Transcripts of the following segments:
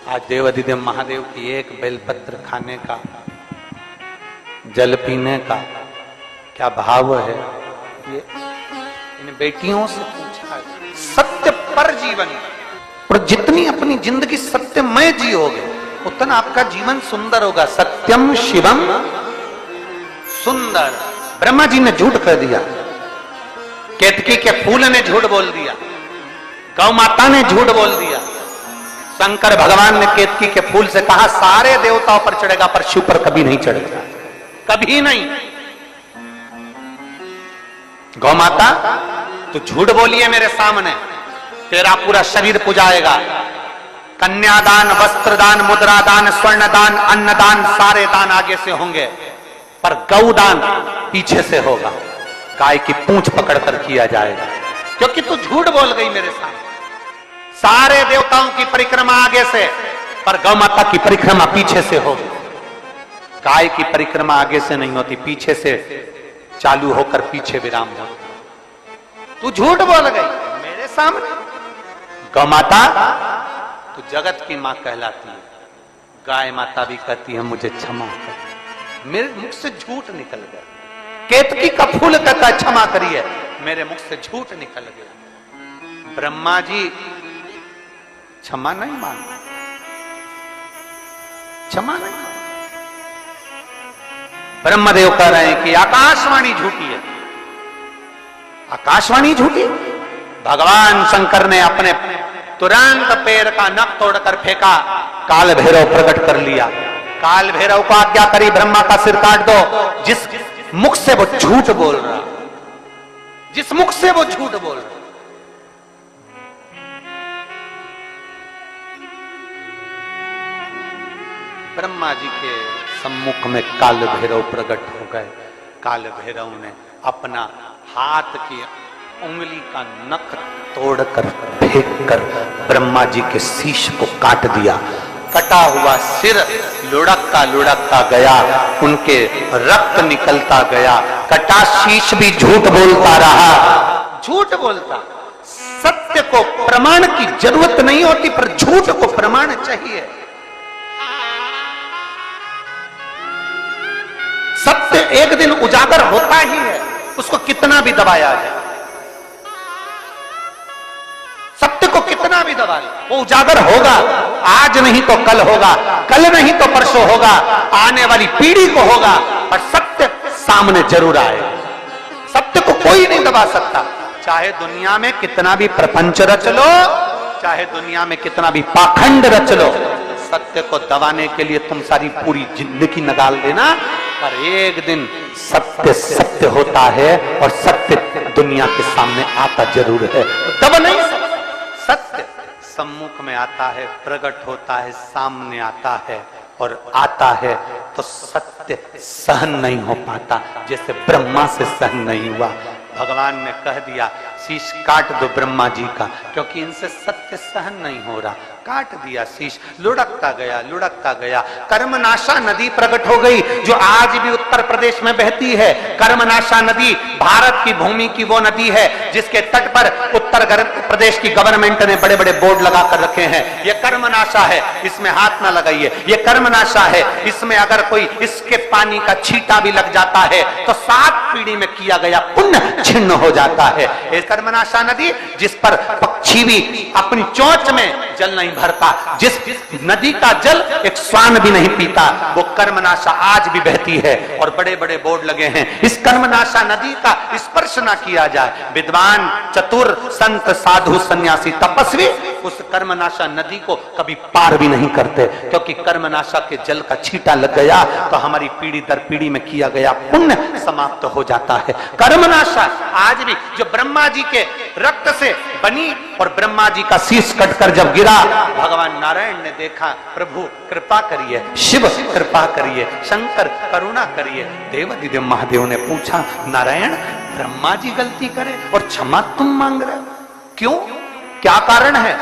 आज देवाधिदेव महादेव की एक बेलपत्र खाने का, जल पीने का क्या भाव है, ये इन बेटियों से पूछा है। सत्य पर जीवन, और जितनी अपनी जिंदगी सत्यमय जियोगे उतना आपका जीवन सुंदर होगा। सत्यम शिवम सुंदर। ब्रह्मा जी ने झूठ कर दिया, केतकी के फूल ने झूठ बोल दिया, गौ माता ने झूठ बोल दिया। शंकर भगवान ने केतकी के फूल से कहा सारे देवताओं पर चढ़ेगा पर शिव पर कभी नहीं चढ़ेगा, कभी नहीं। गौ माता तू झूठ बोलिए मेरे सामने, तेरा पूरा शरीर पुजाएगा। कन्यादान, वस्त्रदान, मुद्रादान, स्वर्णदान, अन्नदान, सारे दान आगे से होंगे, पर गौदान पीछे से होगा। गाय की पूंछ पकड़कर किया जाएगा, क्योंकि तू झूठ बोल गई मेरे सामने। सारे देवताओं की परिक्रमा आगे से, पर गौ माता की परिक्रमा पीछे से होगी। गाय की परिक्रमा आगे से नहीं होती, पीछे से चालू होकर पीछे विराम होता। तू झूठ बोल गई मेरे सामने। गौ माता तू जगत की मां कहलाती है। गाय माता भी कहती है मुझे क्षमा कर, मेरे मुख से झूठ निकल गया। केतकी का फूल कहता है क्षमा करिए, मेरे मुख से झूठ निकल गया। ब्रह्मा जी क्षमा नहीं मांगे, क्षमा नहीं। ब्रह्मदेव कह रहे हैं कि आकाशवाणी झूठी है। आकाशवाणी झूठी? भगवान शंकर ने अपने तुरंत पैर का नख तोड़कर फेंका, काल भैरव प्रकट कर लिया। काल भैरव को आज्ञा करी ब्रह्मा का सिर काट दो। जिस मुख से वो झूठ बोल रहा, जिस मुख से वो झूठ बोल रहा। ब्रह्मा जी के सम्मुख में काल भैरव प्रकट हो गए। काल भैरव ने अपना हाथ की उंगली का नख तोड़कर फेंककर ब्रह्मा जी के शीश को काट दिया। कटा हुआ सिर लुढ़कता गया, उनके रक्त निकलता गया। कटा शीश भी झूठ बोलता रहा, झूठ बोलता। सत्य को प्रमाण की जरूरत नहीं होती, पर झूठ को प्रमाण चाहिए। सत्य एक दिन उजागर होता ही है, उसको कितना भी दबाया जाए। सत्य को कितना भी दबा ले, वो उजागर होगा। आज नहीं तो कल होगा, कल नहीं तो परसों होगा, आने वाली पीढ़ी को होगा, और सत्य सामने जरूर आएगा। सत्य को कोई नहीं दबा सकता। चाहे दुनिया में कितना भी प्रपंच रच लो, चाहे दुनिया में कितना भी पाखंड रच लो, सत्य को दबाने के लिए तुम सारी पूरी जिंदगी निकाल देना, पर एक दिन सत्य सत्य होता है और सत्य दुनिया के सामने आता जरूर है। दबा नहीं सकता। सत्य सम्मुख में आता है, प्रकट होता है, सामने आता है और आता है तो सत्य सहन नहीं हो पाता, जैसे ब्रह्मा से सहन नहीं हुआ। भगवान ने कह दिया शीश काट दो ब्रह्मा जी का, क्योंकि इनसे सत्य सहन नहीं हो रहा। काट दिया शीश, लुढ़कता गया। कर्मनाशा नदी प्रकट हो गई, जो आज भी उत्तर प्रदेश में बहती है। कर्मनाशा नदी भारत की भूमि की वो नदी है जिसके तट पर उत्तर प्रदेश की गवर्नमेंट ने बड़े बड़े बोर्ड लगा कर रखे हैं, ये कर्मनाशा है, इसमें हाथ ना लगाइए। ये कर्मनाशा है, इसमें अगर कोई इसके पानी का छींटा भी लग जाता है तो 7 पीढ़ी में किया गया पुण्य छिन्न हो जाता है। ये कर्मनाशा नदी जिस पर पक्षी भी अपनी चोंच में जल नहीं भरता, जिस नदी का जल एक श्वान भी नहीं पीता, वो कर्मनाशा आज भी बहती है और बड़े बड़े बोर्ड लगे हैं। इस कर्मनाशा नदी का स्पर्श ना किया जाए। विद्वान, चतुर, संत, साधु, सन्यासी, तपस्वी उस कर्मनाशा नदी को कभी पार भी नहीं करते, क्योंकि कर्मनाशा के जल का छींटा लग गया तो हमारी पीढ़ी दर पीढ़ी में किया गया पुण्य समाप्त हो जाता है। कर्मनाशा आज भी जो ब्रह्मा जी के रक्त से बनी, और ब्रह्मा जी का शीश कटकर जब गिरा, भगवान नारायण ने देखा, प्रभु कृपा करिए, शिव कृपा करिए, शंकर करुणा करिए। देवाधिदेव महादेव ने पूछा नारायण ब्रह्मा जी गलती करे और क्षमा तुम मांग रहे हो, क्यों, क्या कारण है?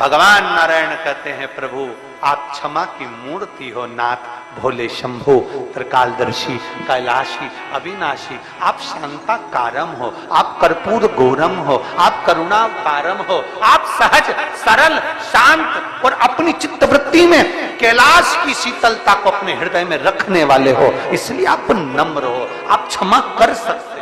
भगवान नारायण कहते हैं प्रभु आप क्षमा की मूर्ति हो नाथ, भोले शंभु त्रिकालदर्शी कैलाशी अविनाशी, आप शांता कारम हो, आप कर्पूर गौरम हो, आप करुणाकारम हो, आप सहज सरल शांत और अपनी चित्तवृत्ति में कैलाश की शीतलता को अपने हृदय में रखने वाले हो, इसलिए आप नम्र हो, आप क्षमा कर सकते